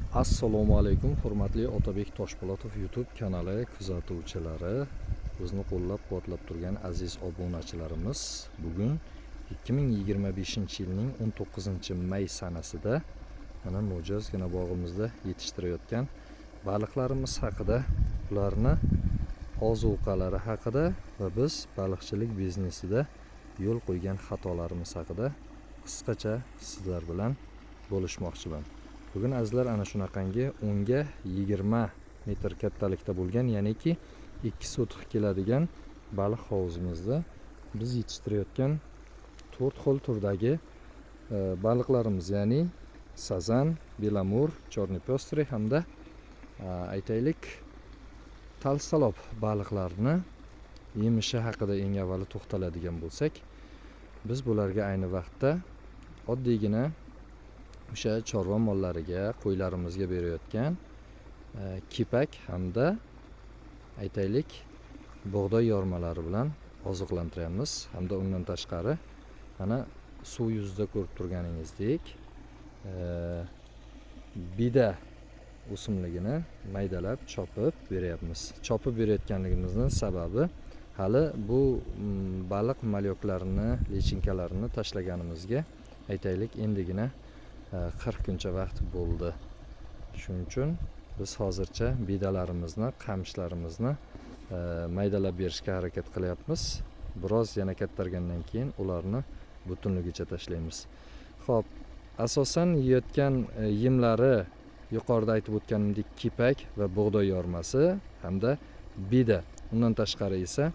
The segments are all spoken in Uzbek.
Assalomu alaykum, hurmatli Otabek Toshpo'latov YouTube kanali kuzatuvchilari, bizni qo'llab-quvvatlab turgan aziz obunachilarimiz. Bugun 2025-yilning 19-may sanasida mana mo'jazgina bog'imizda yetishtirayotgan baliqlarimiz haqida, ularni ozuqalari haqida va biz baliqchilik biznesida yo'l qo'ygan xatolarimiz haqida qisqacha sizlar bilan bo'lishmoqchiman. Bugun azizlar ana shunaqangi 10 ga 20 metr kattalikda bo'lgan, ya'niki 2 sotix keladigan baliq hovuzimizda biz yetishtirayotgan 4 xil turdagi baliqlarimiz, ya'ni sazan, belamur, chorniy pestri hamda aytaylik talsalob baliqlarni yemishi haqida eng avvalo to'xtaladigan bo'lsak, biz bularga ayni vaqtda oddiygina o'sha chorva mollariga, qo'ylarimizga berayotgan kepak hamda aytaylik bug'doy yormalari bilan oziqlantiramiz. Hamda undan tashqari mana suv yuzida ko'rib turganingizdek bida o'simligini maydalab chopib beryapmiz. Chopib berayotganligimizning sababi, hali bu baliq malyoklarini, lechinkalarini tashlaganimizga aytaylik endigina 40 kuncha vaqt bo'ldi. Shuning uchun biz hozircha bidalarimizni, qamishlarimizni maydalab berishga harakat qilyapmiz. Biroz yana kattargandan keyin ularni butunligicha tashlaymiz. Xo'p, asosan yeyotgan yemlari yuqorida aytib o'tganimdek kepak va bug'doy yormasi hamda bida. Undan tashqari esa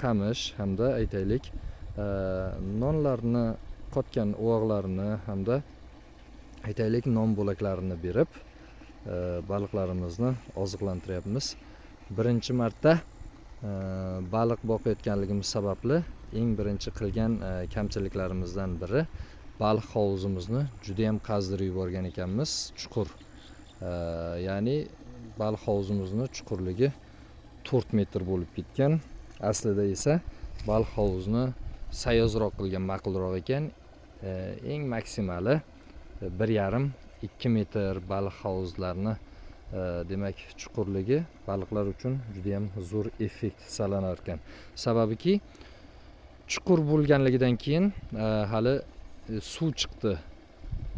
qamish hamda aytaylik nonlarni, qotgan uvoqlarini hamda aytaylik non bo'laklarini berib baliqlarimizni oziqlantiryapmiz. Birinchi marta baliq boqayotganligimiz sababli eng birinchi qilgan kamchiliklarimizdan biri, baliq hovuzimizni juda ham qazdirib yuborgan ekanmiz, chuqur. Ya'ni baliq hovuzimizni chuqurligi 4 metr bo'lib ketgan. Aslida esa baliq hovuzni sayozroq qilgan ma'qulroq ekan. Eng maksimali 1,5-2 metr baliq hovuzlarni demak chuqurligi baliqlar uchun juda ham zo'r effekt sanalar ekan. Sababiki chuqur bo'lganligidan keyin hali suv chiqdi.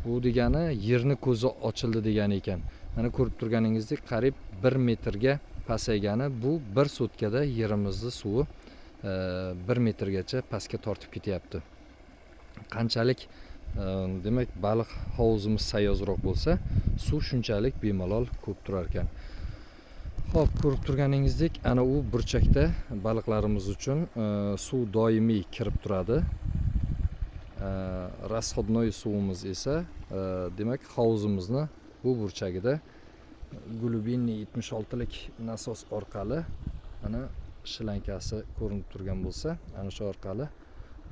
Bu degani yerni ko'zi ochildi degani ekan. Mana ko'rib turganingizdek qariyb 1 metrga pasaygani, bu 1 sutkada yerimizni suvi 1 metrgacha pastga tortib ketyapti. Qanchalik demak baliq hovuzimiz sayozroq bo'lsa, suv shunchalik bemalol ko'p turar ekan. Xo'p, ko'rib turganingizdek ana u burchakda baliqlarimiz uchun suv doimiy kirib turadi. Rasxodnoy suvimiz esa demak hovuzimizni bu burchagida glubinniy 76 lik nasos orqali mana shilankasi ko'rinib turgan bo'lsa, ana shu orqali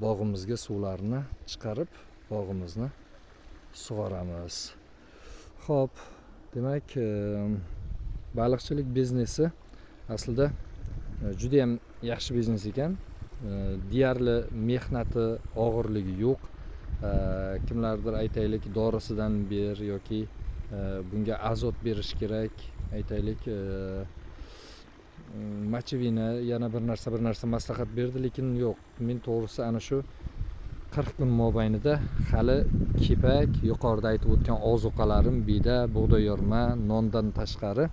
bog'imizga suvlarni chiqarib bog'imizni sug'oramiz. Xo'p, demak baliqchilik biznesi aslida juda ham yaxshi biznes ekan. Deyarli mehnati, og'irligi yo'q. Kimlardir aytaylik dorisidan ber yoki bunga azot berish kerak, aytaylik machevina yana bir narsa maslahat berdi, lekin yo'q. Men to'g'risi ana shu 40 kun mobaynida hali kepak, yuqorida aytib o'tgan ozuqalarim, bida, bug'doy yorma, nondan tashqari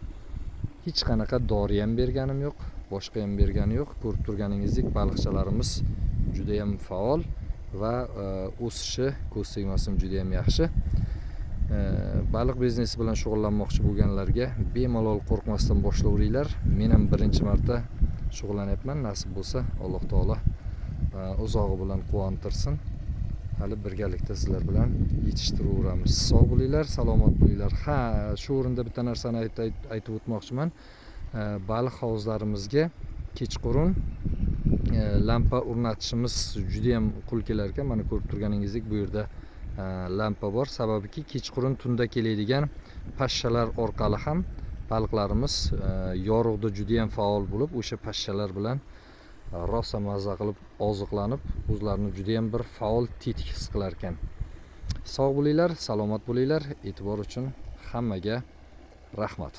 hech qanaqa dori ham berganim yo'q, boshqa ham bergani yo'q. Ko'rib turganingizdek baliqchalarimiz juda ham faol va o'sishi, ko'z tegmasin, juda ham yaxshi. Baliq biznesi bilan shug'ullanmoqchi bo'lganlarga bemalol qo'rqmasdan boshlayveringlar. Men ham birinchi marta shug'ullanyapman. Nasib bo'lsa Alloh taolo uzog'i bilan quvontirsin. Hali birgalikda sizlar bilan yetishtiraveramiz. Sog' bo'linglar, salomat bo'linglar. Shu o'rinda bitta narsani aytib o'tmoqchiman. Baliq hovuzlarimizga kechqurun lampa o'rnatishimiz juda ham qo'l kelar ekan. Mana ko'rib turganingizdek bu yerda lampa bor. Sababiki kechqurun tunda keladigan pashshalar orqali ham baliqlarimiz yorug'da juda ham faol bo'lib, o'sha pashshalar bilan rosa mazza qilib oziqlanib, o'zlarini juda ham bir faol tetik his qilar ekan. Sog' bo'linglar, salomat bo'linglar. E'tibor uchun hammaga rahmat.